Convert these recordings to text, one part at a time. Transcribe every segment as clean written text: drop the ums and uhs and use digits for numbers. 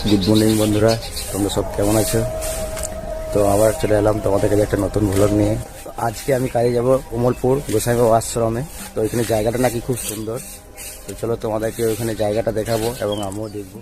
Good morning বন্ধুরা, তোমরা সব কেমন আছো? তো আবার চলে এলাম তোমাদের কাছে একটা নতুন ভ্লগ নিয়ে। আজকে আমি কাজে যাব কমলপুর গোসাইবাবা আশ্রমে। তো এখানে জায়গাটা নাকি খুব সুন্দর। তো চলো তোমাদেরকে ওইখানে জায়গাটা দেখাবো এবং আমিও দেখবো।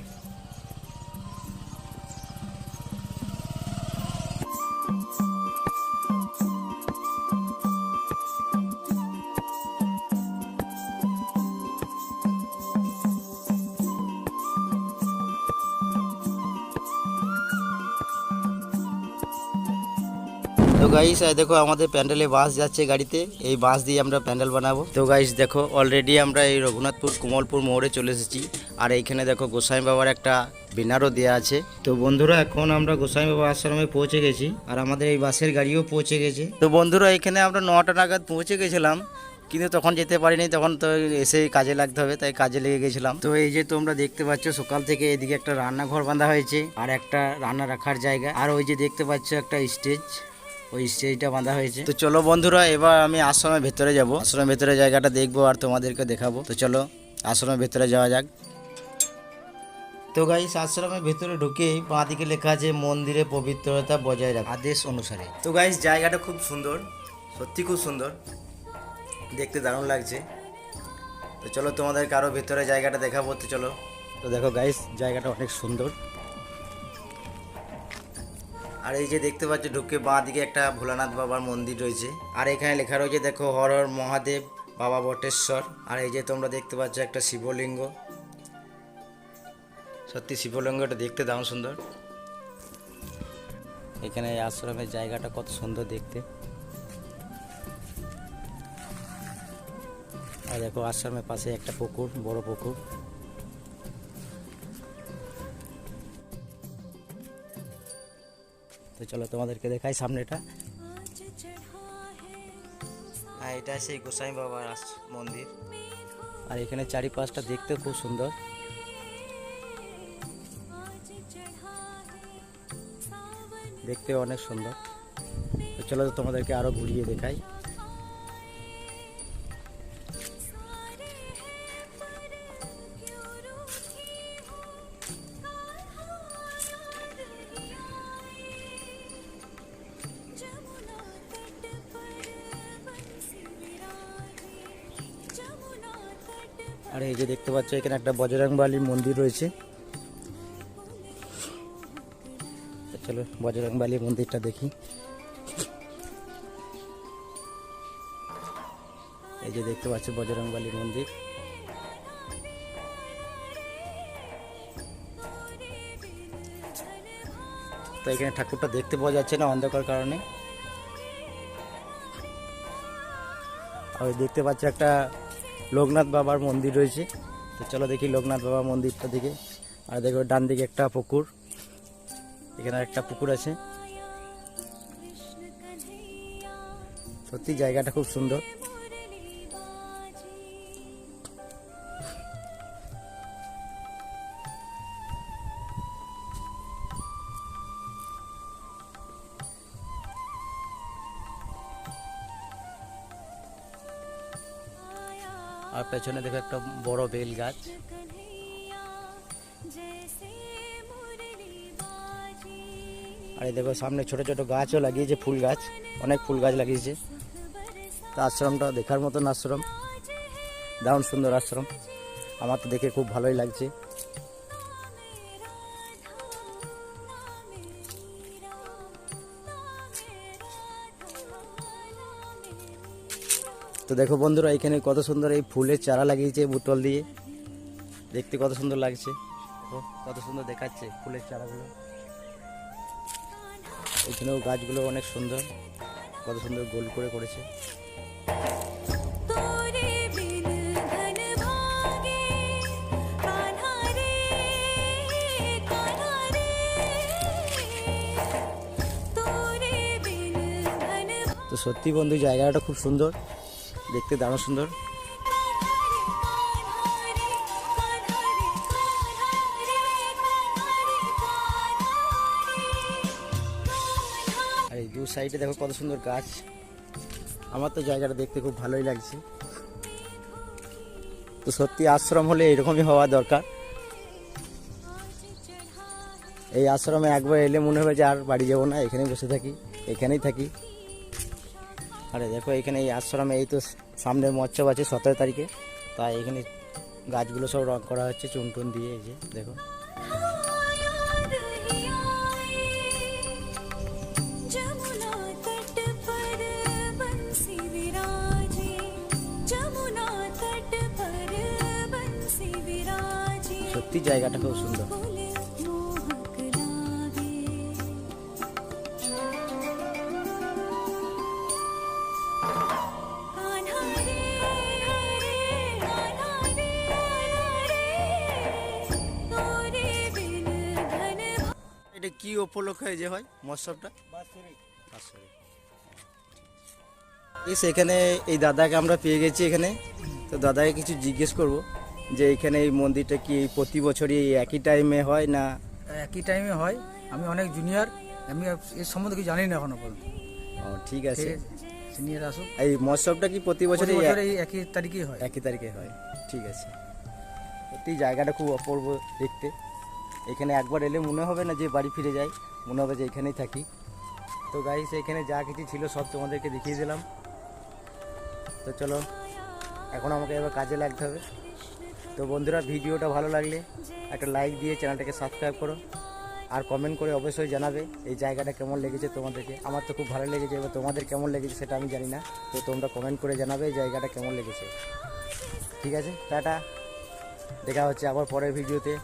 তো গাইস দেখো, আমাদের প্যান্ডেলে বাস যাচ্ছে গাড়িতে। এই বাস দিয়ে আমরা প্যান্ডেল বানাবো। তো গাইস দেখো, অলরেডি আমরা এই রঘুনাথপুর কমলপুর মোড়ে চলে এসেছি। আর এইখানে দেখো গোসাই বাবার একটা ব্যানারও দেওয়া আছে। তো বন্ধুরা, এখন আমরা গোসাই বাবা আশ্রমে পৌঁছে গেছি আর আমাদের এই বাসের গাড়িও পৌঁছে গেছে। তো বন্ধুরা, এখানে আমরা 9টা নাগাদ পৌঁছে গেছিলাম, কিন্তু তখন যেতে পারিনি, তখন তো এসে কাজে লাগতে হবে, তাই কাজে লেগে গেছিলাম। তো এই যে তোমরা দেখতে পাচ্ছ, সকাল থেকে এদিকে একটা রান্নাঘর বাঁধা হয়েছে আর একটা রান্না রাখার জায়গা, আর ওই যে দেখতে পাচ্ছ একটা স্টেজ, ওই স্টেজটা বাঁধা হয়েছে। তো চলো বন্ধুরা, এবার আমি আশ্রমের ভেতরে যাব, আশ্রমের ভেতরে জায়গাটা দেখবো আর তোমাদেরকে দেখাবো। তো চলো আশ্রমের ভেতরে যাওয়া যাক। তো গাইস, আশ্রমের ভেতরে ঢুকে বাঁ দিকে লেখা আছে মন্দিরে পবিত্রতা বজায় রাখ আদেশ অনুসারে। তো গাইস, জায়গাটা খুব সুন্দর, সত্যি খুব সুন্দর, দেখতে দারুণ লাগছে। তো চলো তোমাদেরকে আরো ভেতরে জায়গাটা দেখাবো। তো চলো। তো দেখো গাইস, জায়গাটা অনেক সুন্দর। আর এই যে দেখতে পাচ্ছ, ঢুকে বাঁ দিকে একটা ভোলানাথ বাবার মন্দির রয়েছে। আর এখানে লেখা রয়েছে দেখো, হর হর মহাদেব বাবা বটেশ্বর। আর এই যে তোমরা দেখতে পাচ্ছ একটা শিবলিঙ্গ, সত্যি শিবলিঙ্গটা দেখতে দারুণ সুন্দর। এখানে আশ্রমের জায়গাটা কত সুন্দর দেখতে। আর দেখো, আশ্রমের পাশে একটা পুকুর, বড় পুকুর। তো চলো তোমাদেরকে দেখাই সামনেটা। আর এটা সেই গোসাই বাবার মন্দির। আর এখানে চারিপাশটা দেখতে খুব সুন্দর, দেখতে অনেক সুন্দর। তো চলো তোমাদেরকে আরো ঘুরিয়ে দেখাই। আর এই যে দেখতে পাচ্ছ, এখানে একটা বজরংবলী মন্দির রয়েছে। চলো বজরংবলী মন্দিরটা দেখি। এই যে দেখতে পাচ্ছ বজরংবলী মন্দির। তো এখানে ঠাকুরটা দেখতে পাওয়া যাচ্ছে না অন্ধকার কারণে। আর দেখতে পাচ্ছ একটা লোকনাথ বাবার মন্দির রয়েছে। তো চলো দেখি লোকনাথ বাবার মন্দিরটা দিকে। আর দেখো ডান দিকে একটা পুকুর, এখানে একটা পুকুর আছে। সত্যি জায়গাটা খুব সুন্দর। আর পেছনে দেখো একটা বড় বেল গাছ। আর এই দেখো সামনে ছোট ছোট গাছও লাগিয়েছে, ফুল গাছ, অনেক ফুল গাছ লাগিয়েছে। তো আশ্রমটা দেখার মতন আশ্রম, দারুণ সুন্দর আশ্রম। আমার তো দেখে খুব ভালোই লাগছে। তো দেখো বন্ধুরা, এখানে কত সুন্দর এই ফুলের চারা লাগিয়েছে বোতল দিয়ে, দেখতে কত সুন্দর লাগছে। দেখো কত সুন্দর দেখাচ্ছে ফুলের চারাগুলো। এখানেও গাছগুলো অনেক সুন্দর, কত সুন্দর গোল করে করেছে। তো সত্যি বন্ধু, জায়গাটা খুব সুন্দর, দেখতে দারুণ সুন্দর। আর এই দু সাইডে দেখো কত সুন্দর গাছ। আমার তো জায়গাটা দেখতে খুব ভালোই লাগছে। তো সত্যি আশ্রম হলে এরকমই হওয়া দরকার। এই আশ্রমে একবার এলে মনে হবে যে আর বাড়ি যাবো না, এখানেই বসে থাকি, এখানেই থাকি। আরে দেখো এখানে এই আশ্রমে এই তো সামনে মহোৎসব আছে 17 তারিখে, তাই এখানে গাছগুলো সব রং করা হচ্ছে চুন টুন দিয়ে। এই যে দেখো সত্যি জায়গাটা খুব সুন্দর। এটা কি উপলক্ষে যে হয় মহোৎসবটা? সেখানে এই দাদাকে আমরা পেয়ে গেছি এখানে, তো দাদাকে কিছু জিজ্ঞেস করব যে এখানে এই মন্দিরটা কি প্রতি বছরই একই টাইমে হয় না? একই টাইমে হয়। আমি অনেক জুনিয়র, আমি এর সম্বন্ধে কিছু জানি না এখনো পর্যন্ত। ও ঠিক আছে, সিনিয়র আসুক। এই মহোৎসবটা কি প্রতি বছরই এই একই তারিখেই হয়? একই তারিখে হয়, ঠিক আছে। সত্যি জায়গাটা খুব অপূর্ব দেখতে। এখানে একবার এলে মনে হবে না যে বাড়ি ফিরে যাই, মনে হবে যে এখানেই থাকি। তো গাইস এখানে যা কিছু ছিল সব তোমাদেরকে দেখিয়ে দিলাম। তো চলো এখন আমাকে এবার কাজে লাগতে হবে। তো বন্ধুরা ভিডিওটা ভালো লাগলে একটা লাইক দিয়ে চ্যানেলটাকে সাবস্ক্রাইব করো, আর কমেন্ট করে অবশ্যই জানাবে এই জায়গাটা কেমন লেগেছে তোমাদেরকে। আমার তো খুব ভালো লেগেছে, এবার তোমাদের কেমন লেগেছে সেটা আমি জানি না, তো তোমরা কমেন্ট করে জানাবে এই জায়গাটা কেমন লেগেছে। ঠিক আছে, টাটা, দেখা হচ্ছে আবার পরের ভিডিওতে।